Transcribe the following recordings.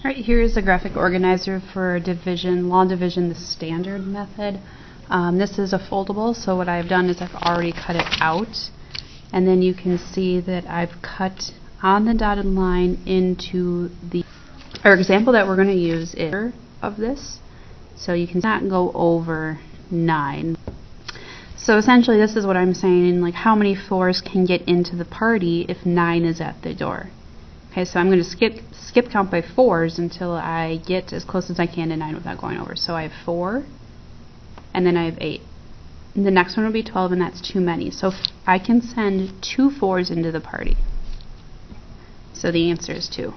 Right, here is the graphic organizer for division, long division, the standard method. This is a foldable, so what I've done is I've already cut it out, and then you can see that I've cut on the dotted line into our example that we're going to use is of this, so you can not go over 9. So essentially this is what I'm saying, like how many 4s can get into the party if 9 is at the door. Okay, so I'm going to skip count by 4s until I get as close as I can to 9 without going over. So I have 4, and then I have 8. And the next one will be 12, and that's too many. So I can send 2 4s into the party. So the answer is 2.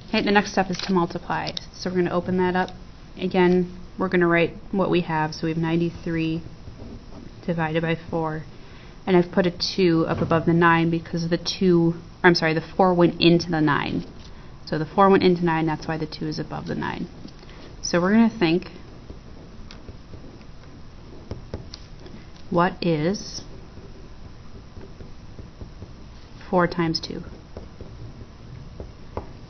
Okay, the next step is to multiply. So we're going to open that up. Again, we're going to write what we have. So we have 93 divided by 4. And I've put a 2 up above the 9 because the 4 went into the 9. So the 4 went into 9, that's why the 2 is above the 9. So we're going to think, what is 4 times 2?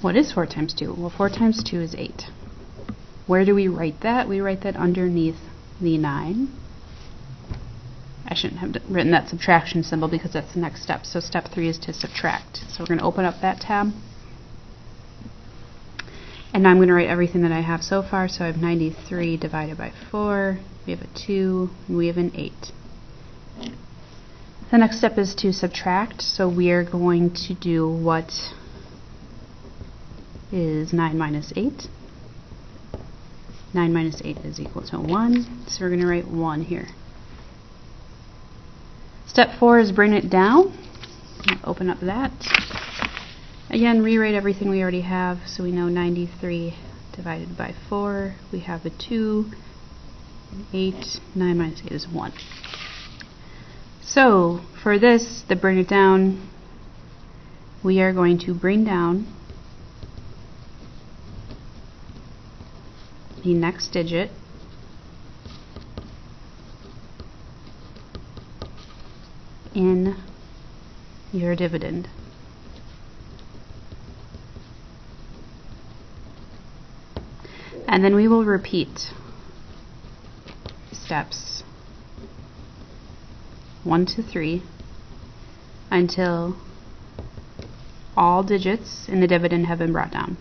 What is 4 times 2? Well, 4 times 2 is 8. Where do we write that? We write that underneath the 9. I shouldn't have written that subtraction symbol because that's the next step. So step 3 is to subtract. So we're going to open up that tab. And now I'm going to write everything that I have so far. So I have 93 divided by 4. We have a 2. And we have an 8. The next step is to subtract. So we are going to do what is 9 minus 8. 9 minus 8 is equal to 1. So we're going to write 1 here. Step 4 is bring it down. Open up that. Again, rewrite everything we already have. So we know 93 divided by 4. We have a 2. 8. 9 minus 8 is 1. So for this, the bring it down, we are going to bring down the next digit in your dividend. And then we will repeat steps 1 to 3 until all digits in the dividend have been brought down.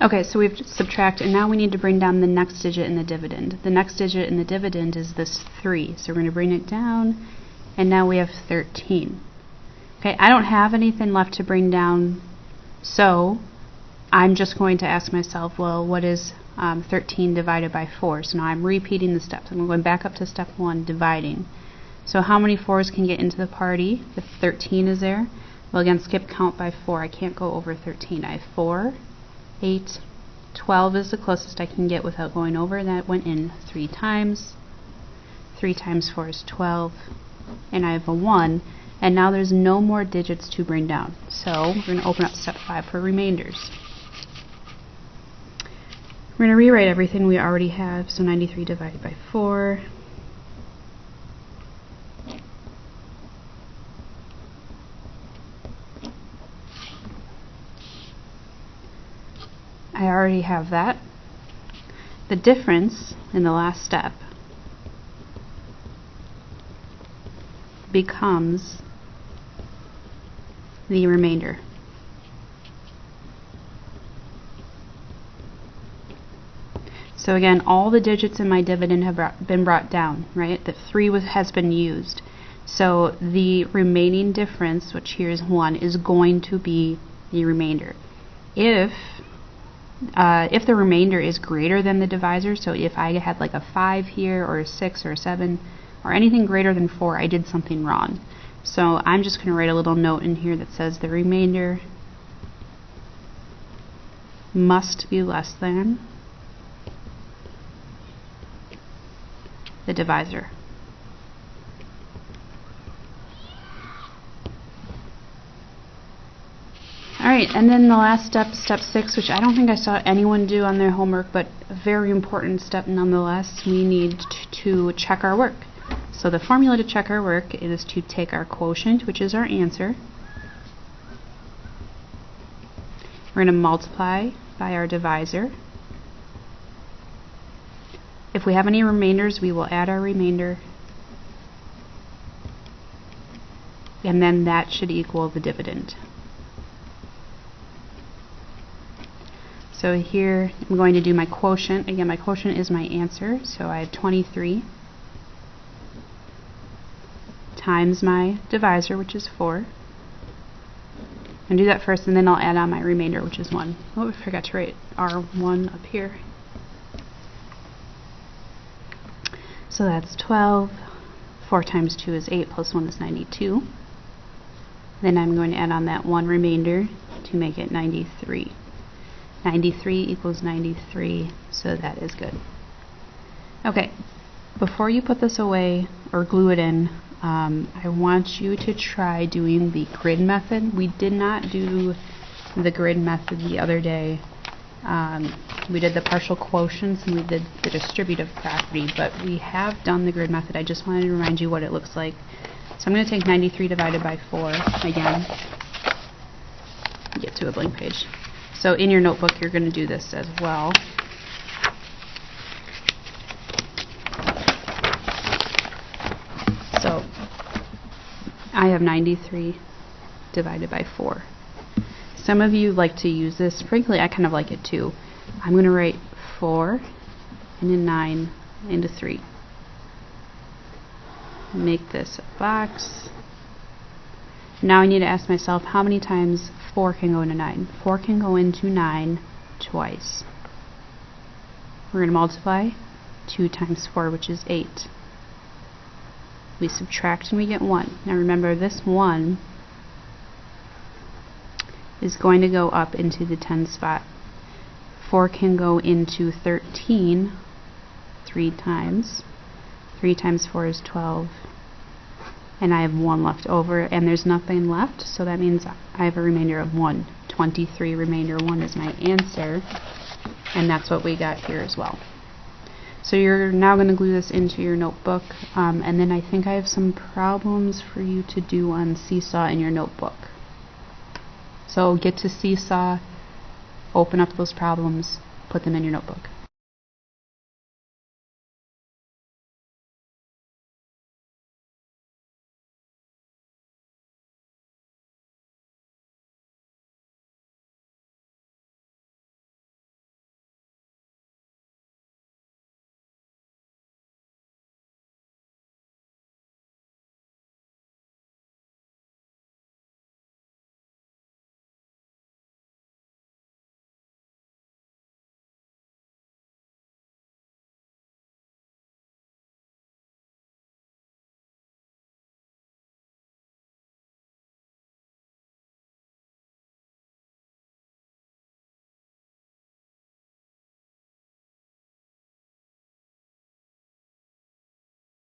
Okay, so we've subtracted, and now we need to bring down the next digit in the dividend. The next digit in the dividend is this 3. So we're going to bring it down, and now we have 13. Okay, I don't have anything left to bring down, so I'm just going to ask myself, well, what is 13 divided by 4? So now I'm repeating the steps. I'm going back up to step 1, dividing. So how many 4s can get into the party if 13 is there? Well, again, skip count by 4. I can't go over 13. I have 4. 8, 12 is the closest I can get without going over. That went in 3 times. 3 times 4 is 12. And I have a 1. And now there's no more digits to bring down. So we're going to open up step 5 for remainders. We're going to rewrite everything we already have. So 93 divided by 4. I already have that. The difference in the last step becomes the remainder. So again, all the digits in my dividend have been brought down, right? The 3 has been used. So the remaining difference, which here is 1, is going to be the remainder. If the remainder is greater than the divisor, so if I had like a 5 here or a 6 or a 7 or anything greater than 4, I did something wrong. So I'm just going to write a little note in here that says the remainder must be less than the divisor. Alright, and then the last step, step 6, which I don't think I saw anyone do on their homework, but a very important step nonetheless, we need to check our work. So the formula to check our work is to take our quotient, which is our answer. We're going to multiply by our divisor. If we have any remainders, we will add our remainder. And then that should equal the dividend. So here I'm going to do my quotient. Again, my quotient is my answer. So I have 23 times my divisor, which is 4. And do that first, and then I'll add on my remainder, which is 1. Oh, I forgot to write R1 up here. So that's 12. 4 times 2 is 8, plus 1 is 92. Then I'm going to add on that 1 remainder to make it 93. 93 equals 93, so that is good. Okay, before you put this away or glue it in, I want you to try doing the grid method. We did not do the grid method the other day. We did the partial quotients and we did the distributive property, but we have done the grid method. I just wanted to remind you what it looks like. So I'm going to take 93 divided by 4 again. Get to a blank page. So in your notebook you're going to do this as well. So I have 93 divided by 4. Some of you like to use this. Frankly, I kind of like it too. I'm going to write 4 and then 9 into 3. Make this a box. Now I need to ask myself how many times 4 can go into 9. 4 can go into 9 twice. We're going to multiply 2 times 4, which is 8. We subtract and we get 1. Now remember, this 1 is going to go up into the 10 spot. 4 can go into 13 3 times. 3 times 4 is 12. And I have 1 left over, and there's nothing left, so that means I have a remainder of 1. 23 remainder 1 is my answer, and that's what we got here as well. So you're now going to glue this into your notebook, and then I think I have some problems for you to do on Seesaw in your notebook. So get to Seesaw, open up those problems, put them in your notebook.